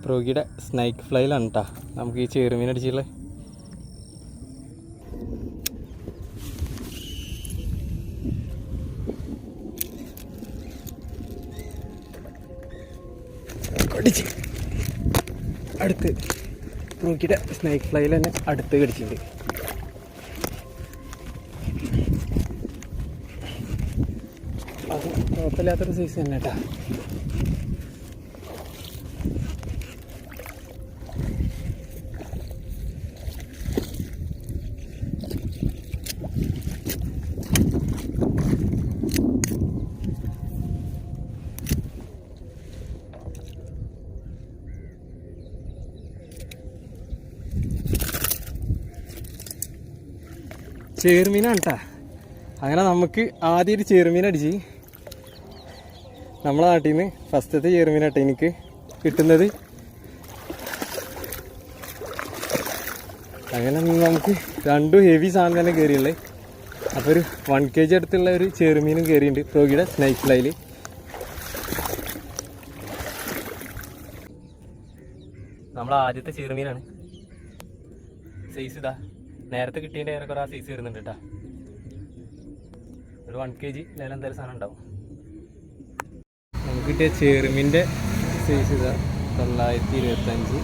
പ്രോഗിയുടെ സ്നൈക്ക് ഫ്ലൈയിലാണ് കേട്ടോ നമുക്ക് ഈ ചെറുമീൻ അടിച്ചുള്ളത്. കടിച്ച് അടുത്ത് പ്രോഗിയുടെ സ്നൈക്ക് ഫ്ലൈയിൽ തന്നെ അടുത്ത് കടിച്ചിട്ടുണ്ട്. അത് കുഴപ്പമില്ലാത്തൊരു സൈസ് തന്നെ കേട്ടോ. ചെറുമീനാണ് കേട്ടോ. അങ്ങനെ നമുക്ക് ആദ്യം ഒരു ചെറുമീൻ അടിച്ച് നമ്മളെ നാട്ടിൽ നിന്ന് ഫസ്റ്റത്തെ ചെറുമീനാട്ടോ എനിക്ക് കിട്ടുന്നത്. അങ്ങനെ നമുക്ക് രണ്ടും ഹെവി സാധനം തന്നെ കയറിയുള്ളത്. അപ്പോൾ ഒരു 1 kg അടുത്തുള്ള ഒരു ചെറുമീനും കയറിയിട്ടുണ്ട് പ്രോഗിയുടെ സ്നൈക്ക് ഫ്ലൈയിൽ. നമ്മൾ ആദ്യത്തെ ചെറുമീനാണ്. സൈസ് ഇതാ നേരത്തെ കിട്ടിയതിൻ്റെ ഏറെക്കുറെ ആ സൈസ് വരുന്നുണ്ട് കേട്ടോ. ഒരു 1 kg ലേലം എന്തായാലും സാധനം ഉണ്ടാവും. നമുക്ക് കിട്ടിയ ചെറുമീൻ്റെ സൈസ് ഇതാ 925.